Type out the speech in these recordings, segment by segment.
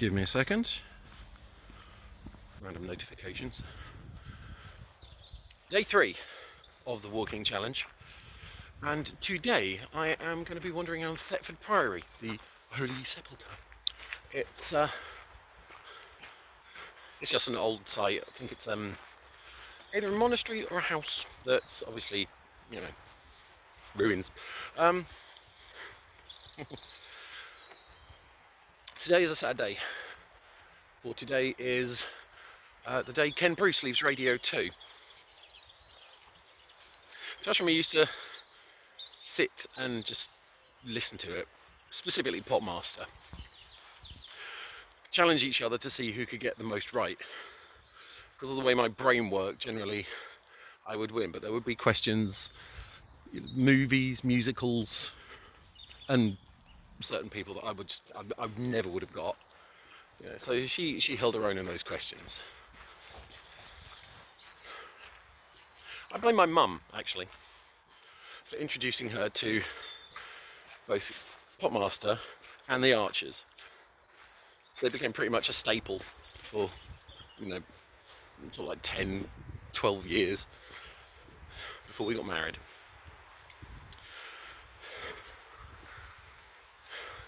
Give me a second. Random notifications. Day 3 of the walking challenge, and today I am going to be wandering around Thetford Priory, the Holy Sepulchre. It's just an old site. I think it's either a monastery or a house that's obviously, ruins. Today is a sad day, for today is the day Ken Bruce leaves Radio 2. Tash and me used to sit and just listen to it, specifically Popmaster. Challenge each other to see who could get the most right. Because of the way my brain worked, generally I would win, but there would be questions, movies, musicals, and certain people that I never would have got. So she held her own in those questions. I blame my mum, actually, for introducing her to both Popmaster and the Archers. They became pretty much a staple for, sort of like 10, 12 years before we got married.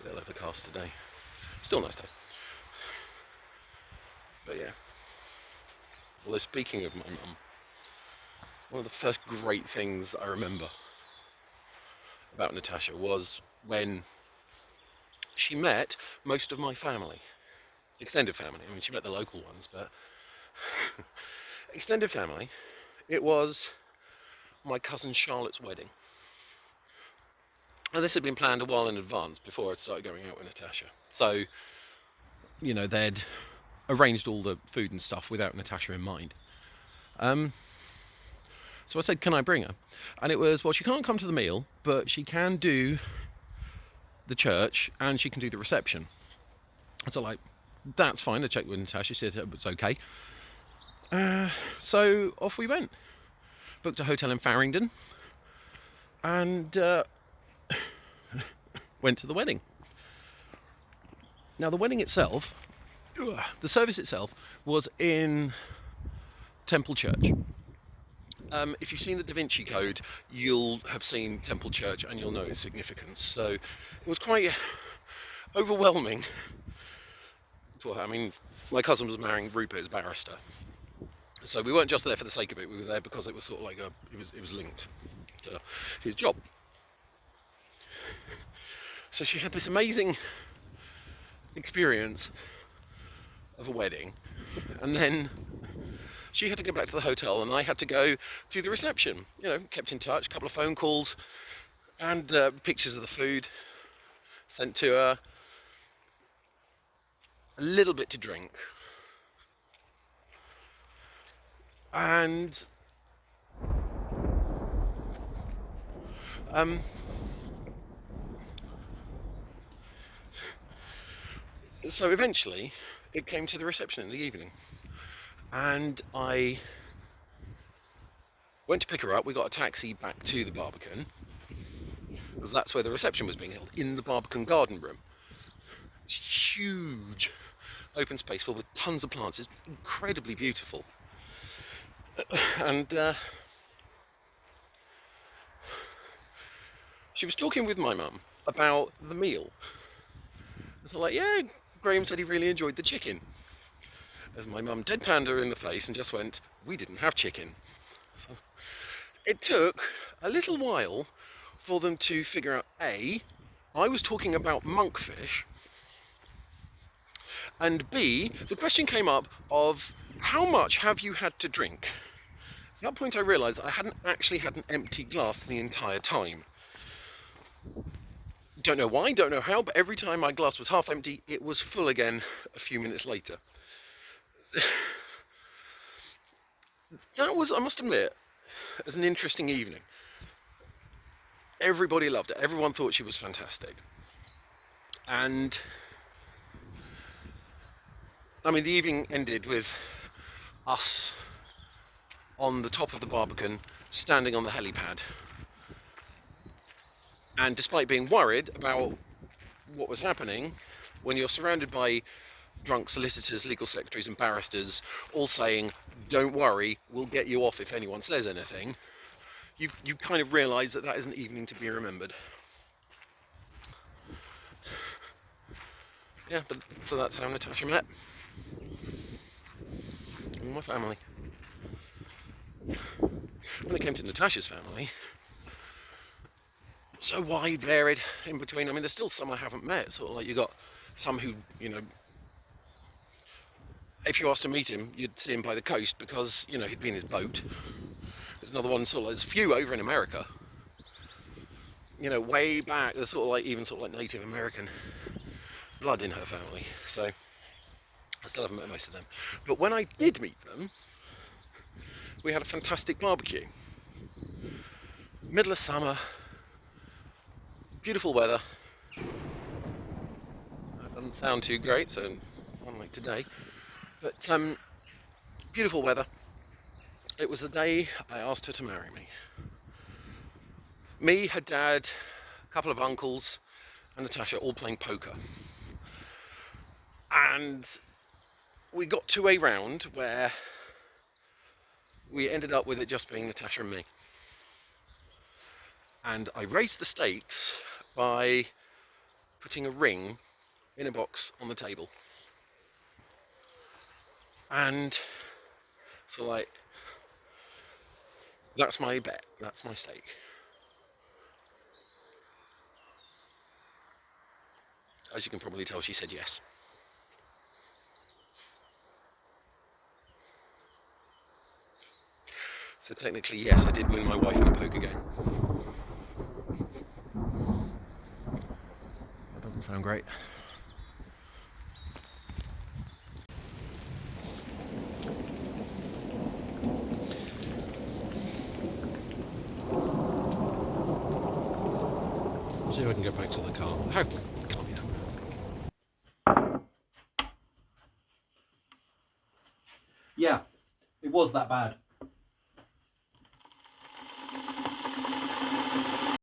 They'll have the cast today. Still nice though. But yeah. Although speaking of my mum, one of the first great things I remember about Natasha was when she met most of my family. Extended family. I mean, she met the local ones, but extended family. It was my cousin Charlotte's wedding. And this had been planned a while in advance before I started going out with Natasha. So, they'd arranged all the food and stuff without Natasha in mind. So I said, can I bring her? And it was, well, she can't come to the meal, but she can do the church and she can do the reception. So that's fine. I checked with Natasha. She said it's okay. So off we went. Booked a hotel in Farringdon and went to the wedding. Now the wedding itself, the service itself was in Temple Church. If you've seen the Da Vinci Code, you'll have seen Temple Church and you'll know its significance. So it was quite overwhelming. I mean, my cousin was marrying Rupert as barrister. So we weren't just there for the sake of it, we were there because it was sort of like it was linked to his job. So she had this amazing experience of a wedding, and then she had to go back to the hotel and I had to go to the reception. Kept in touch, a couple of phone calls and pictures of the food sent to her, a little bit to drink, and so eventually it came to the reception in the evening and I went to pick her up. We got a taxi back to the Barbican because that's where the reception was being held, in the Barbican garden room. It's huge open space filled with tons of plants. It's incredibly beautiful. And she was talking with my mum about the meal. So yeah, Graham said he really enjoyed the chicken. As my mum deadpanned her in the face and just went, we didn't have chicken. It took a little while for them to figure out, A, I was talking about monkfish, and B, the question came up of, how much have you had to drink? At that point I realised I hadn't actually had an empty glass the entire time. Don't know why, don't know how, but every time my glass was half empty, it was full again a few minutes later. That was, I must admit, as an interesting evening. Everybody loved it. Everyone thought she was fantastic. And I mean, the evening ended with us on the top of the Barbican, standing on the helipad. And despite being worried about what was happening, when you're surrounded by drunk solicitors, legal secretaries and barristers all saying, don't worry, we'll get you off if anyone says anything, you kind of realise that that is an evening to be remembered. Yeah, but so that's how Natasha met my family. When it came to Natasha's family, so wide, varied in between. I mean, there's still some I haven't met. Sort of like you got some who, you know, if you asked to meet him, you'd see him by the coast because, you know, he'd be in his boat. There's another one, sort of like, there's a few over in America. You know, way back, there's sort of like, even sort of like Native American blood in her family. So I still haven't met most of them. But when I did meet them, we had a fantastic barbecue. Middle of summer, beautiful weather. That doesn't sound too great, so unlike today. But beautiful weather. It was the day I asked her to marry me. Me, her dad, a couple of uncles, and Natasha all playing poker. And we got to a round where we ended up with it just being Natasha and me. And I raised the stakes by putting a ring in a box on the table. And so, like, that's my bet, that's my stake. As you can probably tell, she said yes. So technically, yes, I did win my wife in a poker game. That doesn't sound great. See if I can get back to the car. How? Can't be that. Yeah, it was that bad.